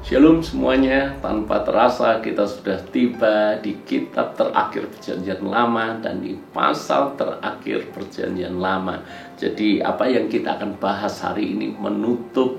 Shalom semuanya, tanpa terasa kita sudah tiba di kitab terakhir Perjanjian Lama dan di pasal terakhir Perjanjian Lama. Jadi apa yang kita akan bahas hari ini menutup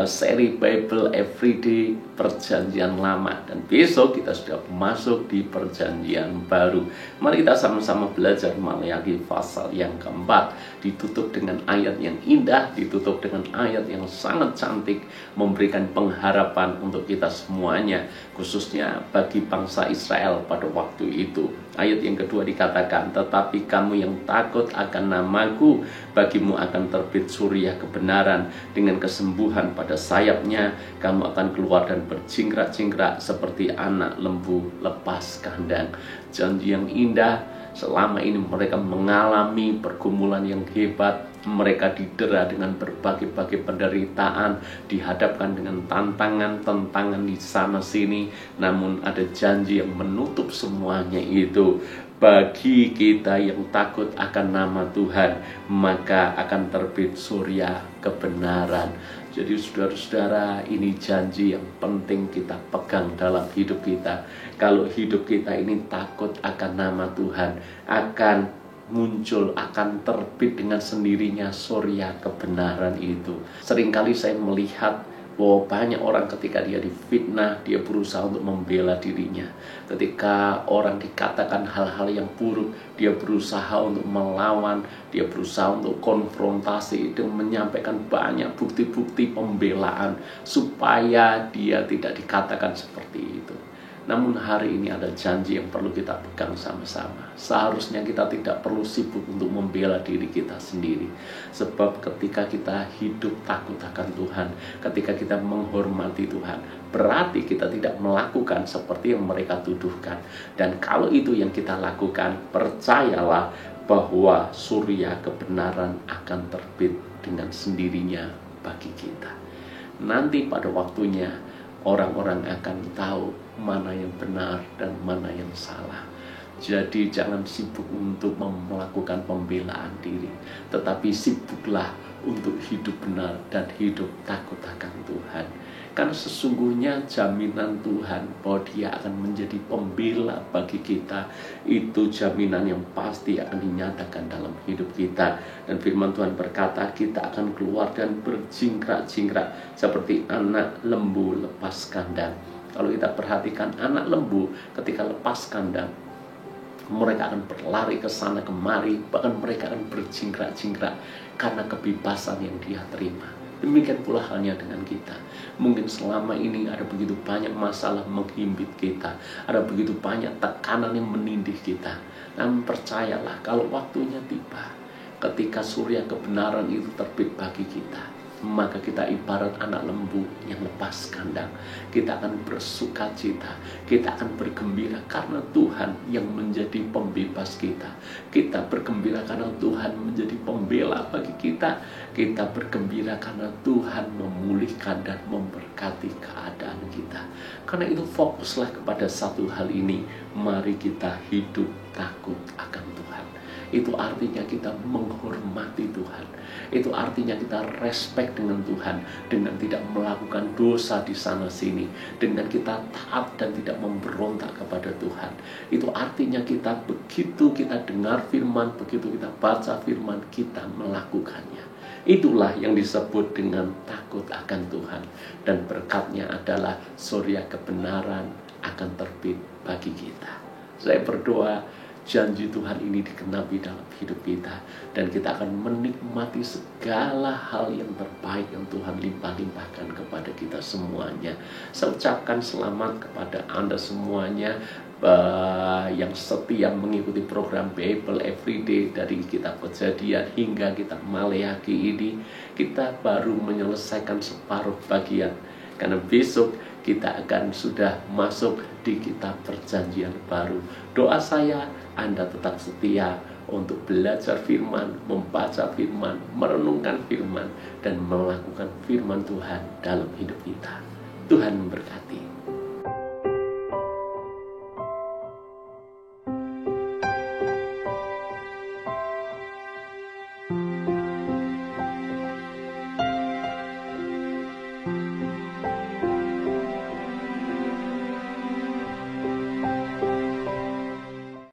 seri Bible Everyday Perjanjian Lama, dan besok kita sudah masuk di Perjanjian Baru. Mari kita sama-sama belajar Maleakhi pasal yang keempat. Ditutup dengan ayat yang indah, ditutup dengan ayat yang sangat cantik, memberikan pengharapan untuk kita semuanya, khususnya bagi bangsa Israel pada waktu itu. Ayat yang kedua dikatakan, tetapi kamu yang takut akan namaku, bagimu akan terbit surya kebenaran, dengan kesembuhan pada sayapnya kamu akan keluar dan berjingkrak-jingkrak seperti anak lembu lepas kandang. Janji yang indah. Selama ini mereka mengalami pergumulan yang hebat, mereka didera dengan berbagai-bagai penderitaan, dihadapkan dengan tantangan di sana sini, namun ada janji yang menutup semuanya itu. Bagi kita yang takut akan nama Tuhan, maka akan terbit surya kebenaran. Jadi saudara-saudara, ini janji yang penting kita pegang dalam hidup kita. Kalau hidup kita ini takut akan nama Tuhan, akan muncul, akan terbit dengan sendirinya surya kebenaran itu. Seringkali saya melihat bahwa banyak orang ketika dia difitnah, dia berusaha untuk membela dirinya. Ketika orang dikatakan hal-hal yang buruk, dia berusaha untuk melawan, dia berusaha untuk konfrontasi dan menyampaikan banyak bukti-bukti pembelaan supaya dia tidak dikatakan seperti itu. Namun hari ini ada janji yang perlu kita pegang sama-sama. Seharusnya kita tidak perlu sibuk untuk membela diri kita sendiri. Sebab ketika kita hidup takut akan Tuhan, ketika kita menghormati Tuhan, berarti kita tidak melakukan seperti yang mereka tuduhkan. Dan kalau itu yang kita lakukan, percayalah bahwa surya kebenaran akan terbit dengan sendirinya bagi kita. Nanti pada waktunya, orang-orang akan tahu mana yang benar dan mana yang salah. Jadi jangan sibuk untuk melakukan pembelaan diri, tetapi sibuklah untuk hidup benar dan hidup takut akan Tuhan. Karena sesungguhnya jaminan Tuhan bahwa Dia akan menjadi pembela bagi kita, itu jaminan yang pasti akan dinyatakan dalam hidup kita. Dan firman Tuhan berkata, kita akan keluar dan berjingkrak-jingkrak seperti anak lembu lepas kandang. Kalau kita perhatikan anak lembu ketika lepas kandang, mereka akan berlari ke sana kemari, bahkan mereka akan berjingkrak-jingkrak karena kebebasan yang dia terima. Demikian pula halnya dengan kita. Mungkin selama ini ada begitu banyak masalah menghimpit kita, ada begitu banyak tekanan yang menindih kita. Namun percayalah, kalau waktunya tiba, ketika surya kebenaran itu terbit bagi kita, maka kita ibarat anak lembu yang lepas kandang. Kita akan bersuka cita, kita akan bergembira karena Tuhan yang menjadi pembebas kita. Kita bergembira karena Tuhan menjadi pembela bagi kita. Kita bergembira karena Tuhan memulihkan dan memberkati keadaan kita. Karena itu fokuslah kepada satu hal ini, mari kita hidup takut akan Tuhan. Itu artinya kita menghormati Tuhan. Itu artinya kita respect dengan Tuhan, dengan tidak melakukan dosa di sana sini, dengan kita taat dan tidak memberontak kepada Tuhan. Itu artinya kita begitu kita dengar firman, begitu kita baca firman, kita melakukannya. Itulah yang disebut dengan takut akan Tuhan. Dan berkatnya adalah surya kebenaran akan terbit bagi kita. Saya berdoa janji Tuhan ini digenapi dalam hidup kita, dan kita akan menikmati segala hal yang terbaik yang Tuhan limpah-limpahkan kepada kita semuanya. Saya ucapkan selamat kepada Anda semuanya yang setia mengikuti program Bible Everyday dari kitab Kejadian hingga kitab Maleakhi ini. Kita baru menyelesaikan separuh bagian, karena besok kita akan sudah masuk di kitab Perjanjian Baru. Doa saya, Anda tetap setia untuk belajar firman, membaca firman, merenungkan firman, dan melakukan firman Tuhan dalam hidup kita. Tuhan memberkati.